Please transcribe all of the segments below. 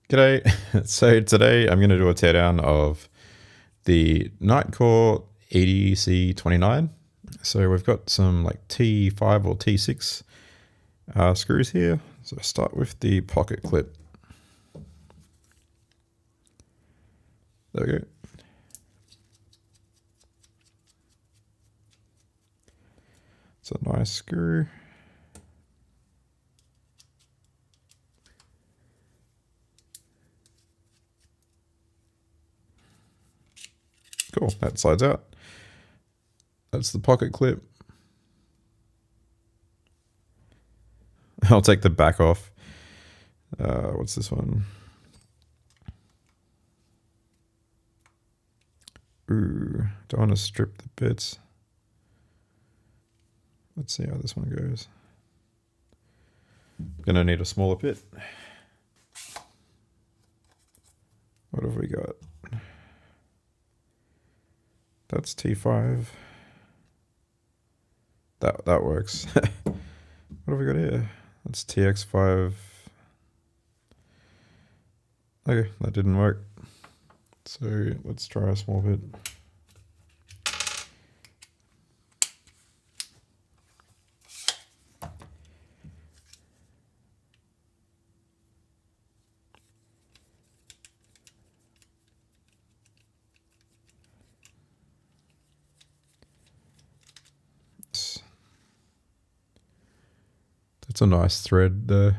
G'day. So today I'm going to do a teardown of the Nitecore EDC29. So we've got some like T5 or T6 screws here. So start with the pocket clip. There we go. It's a nice screw. Cool, that slides out. That's the pocket clip. I'll take the back off. What's this one? Ooh, don't want to strip the bits. Let's see how this one goes. Gonna need a smaller bit. What have we got? That's T5. That works. What have we got here? That's TX5. Okay, that didn't work. So let's try a small bit. That's a nice thread there.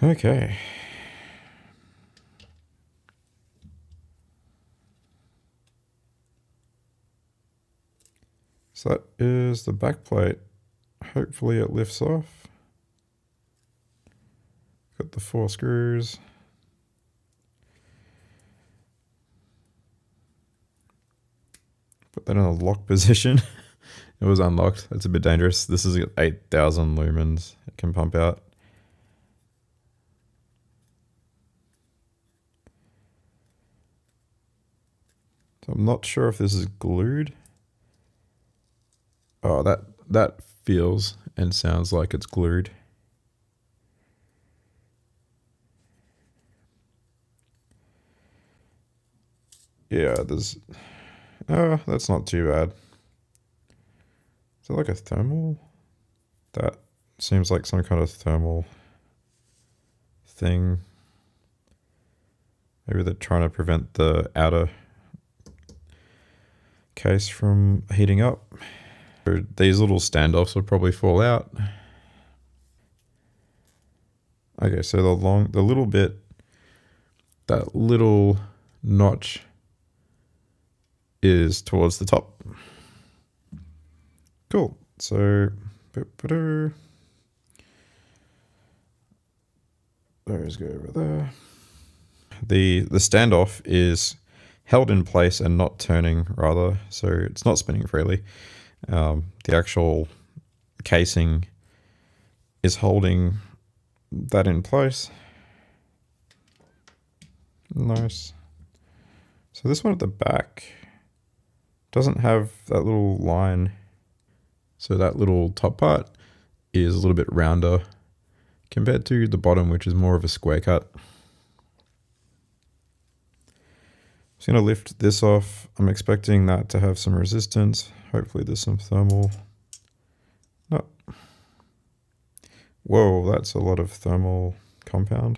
Okay. So that is the back plate. Hopefully it lifts off. Got the 4 screws. Put that in a lock position. It was unlocked. That's a bit dangerous. This is 8,000 lumens it can pump out. So I'm not sure if this is glued. Oh, that feels and sounds like it's glued. Yeah, there's... Oh, that's not too bad. Is it like a thermal? That seems like some kind of thermal thing. Maybe they're trying to prevent the outer case from heating up. So these little standoffs will probably fall out. Okay, so the little bit, that little notch is towards the top. Cool. So those go over there. The standoff is held in place and not turning, rather, so it's not spinning freely. The actual casing is holding that in place. Nice. So this one at the back doesn't have that little line. So that little top part is a little bit rounder compared to the bottom, which is more of a square cut. Just gonna lift this off. I'm expecting that to have some resistance. Hopefully there's some thermal. No. Whoa, that's a lot of thermal compound.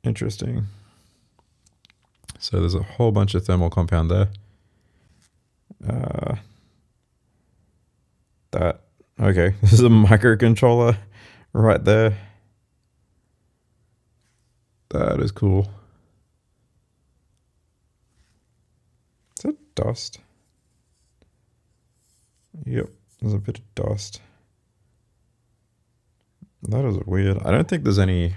Interesting. So there's a whole bunch of thermal compound there. Okay, this is a microcontroller right there. That is cool. Is that dust? Yep, there's a bit of dust. That is weird. I don't think there's a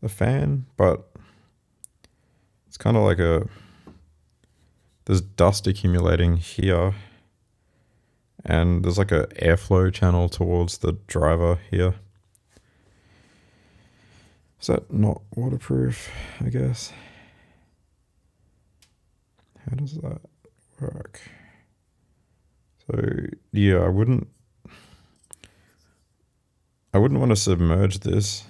fan, but it's kind of like there's dust accumulating here, and there's like a airflow channel towards the driver here. Is that not waterproof, I guess? How does that work? So yeah, I wouldn't want to submerge this.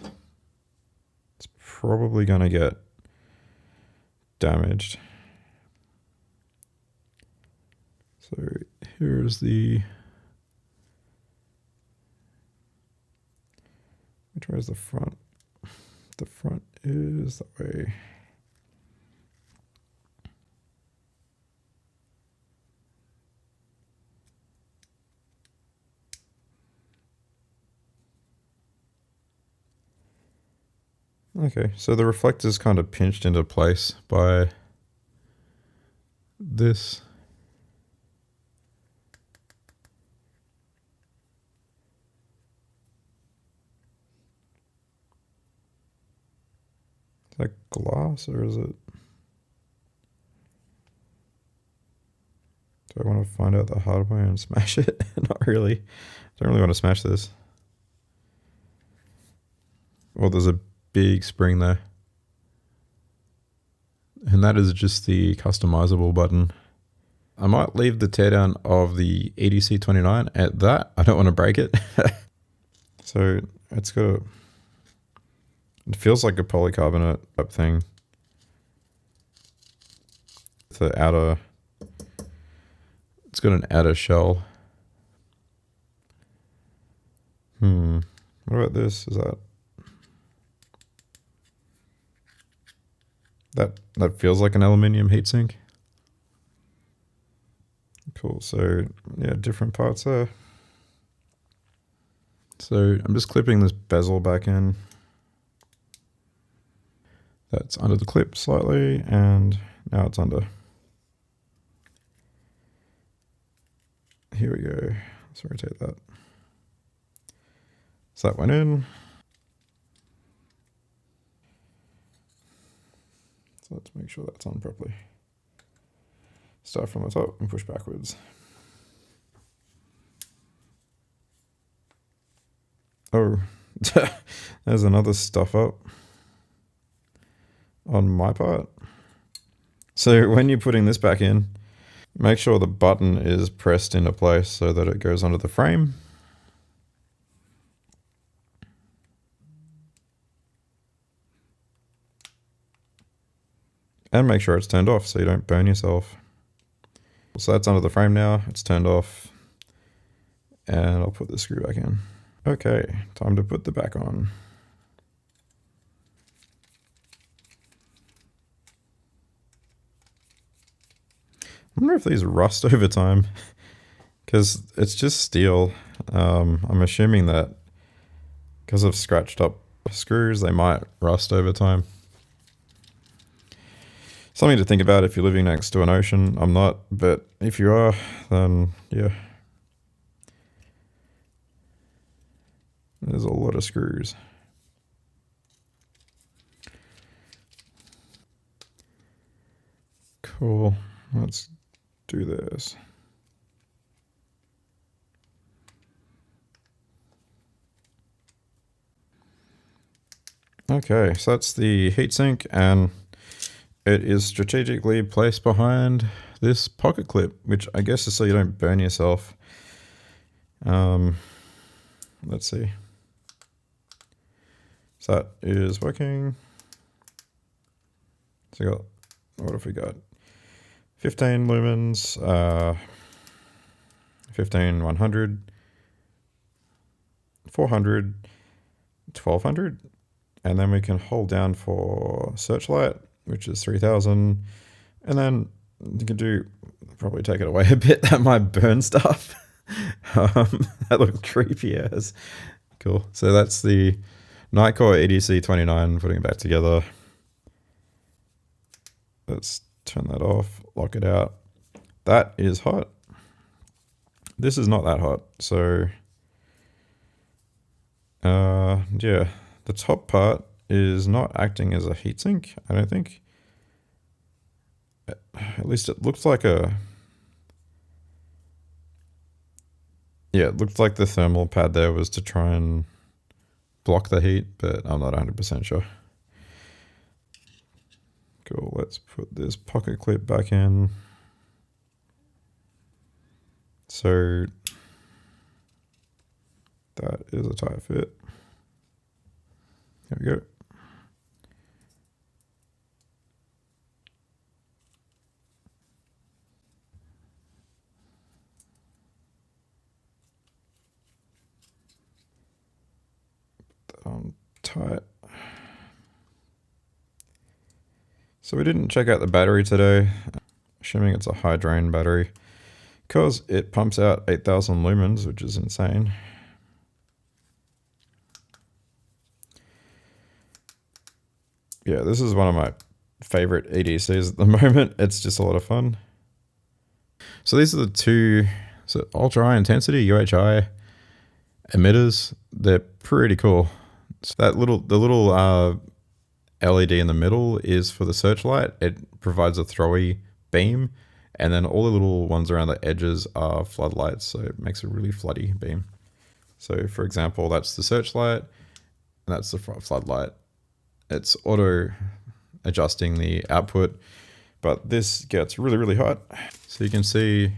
It's probably gonna get damaged. So here's the, which way is the front? The front is that way. Okay, so the reflector's kind of pinched into place by this. Is that glass or is it? Do I want to find out the hard way and smash it? Not really. I don't really want to smash this. Well, there's a big spring there. And that is just the customizable button. I might leave the teardown of the EDC29 at that. I don't want to break it. So it's got a, it feels like a polycarbonate type thing. The outer, it's got an outer shell. What about this? Is that feels like an aluminium heatsink. Cool. So yeah, different parts there. So I'm just clipping this bezel back in. That's under the clip slightly, and now it's under. Here we go. Let's rotate that. So that went in. So let's make sure that's on properly. Start from the top and push backwards. Oh, there's another stuff up on my part. So when you're putting this back in, make sure the button is pressed into place so that it goes under the frame. And make sure it's turned off so you don't burn yourself. So that's under the frame now, it's turned off. And I'll put the screw back in. Okay, time to put the back on. I wonder if these rust over time, because it's just steel. I'm assuming that because of scratched up screws, they might rust over time. Something to think about if you're living next to an ocean. I'm not, but if you are, then yeah. There's a lot of screws. Cool. Let's do this. Okay, so that's the heatsink, and it is strategically placed behind this pocket clip, which I guess is so you don't burn yourself. Let's see. So that is working. So we got, what have we got? 15 lumens, 15 100, 400, 1200, and then we can hold down for searchlight, which is 3000, and then you can do, probably take it away a bit, that might burn stuff. That looked creepy as. Cool. So that's the Nitecore EDC29, putting it back together. Let's turn that off, lock it out. That is hot. This is not that hot. So yeah, the top part is not acting as a heatsink, I don't think. At least it looks like a, yeah, it looked like the thermal pad there was to try and block the heat, but I'm not 100% sure. Cool, let's put this pocket clip back in. So that is a tight fit. There we go. Put that on tight. So we didn't check out the battery today, assuming it's a high drain battery, because it pumps out 8,000 lumens, which is insane. Yeah, this is one of my favorite EDCs at the moment. It's just a lot of fun. So these are the two ultra high intensity UHI emitters. They're pretty cool. So the little LED in the middle is for the searchlight. It provides a throwy beam, and then all the little ones around the edges are floodlights, so it makes a really floody beam. So for example, that's the searchlight, and that's the floodlight. It's auto adjusting the output, but this gets really, really hot. So you can see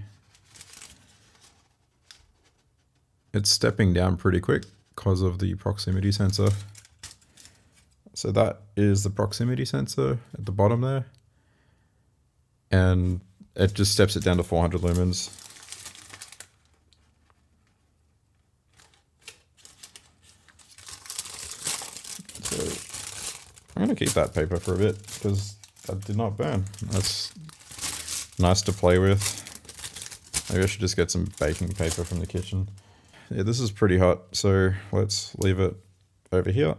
it's stepping down pretty quick because of the proximity sensor. So that is the proximity sensor at the bottom there. And it just steps it down to 400 lumens. So I'm going to keep that paper for a bit because that did not burn. That's nice to play with. Maybe I should just get some baking paper from the kitchen. Yeah, this is pretty hot, so let's leave it over here.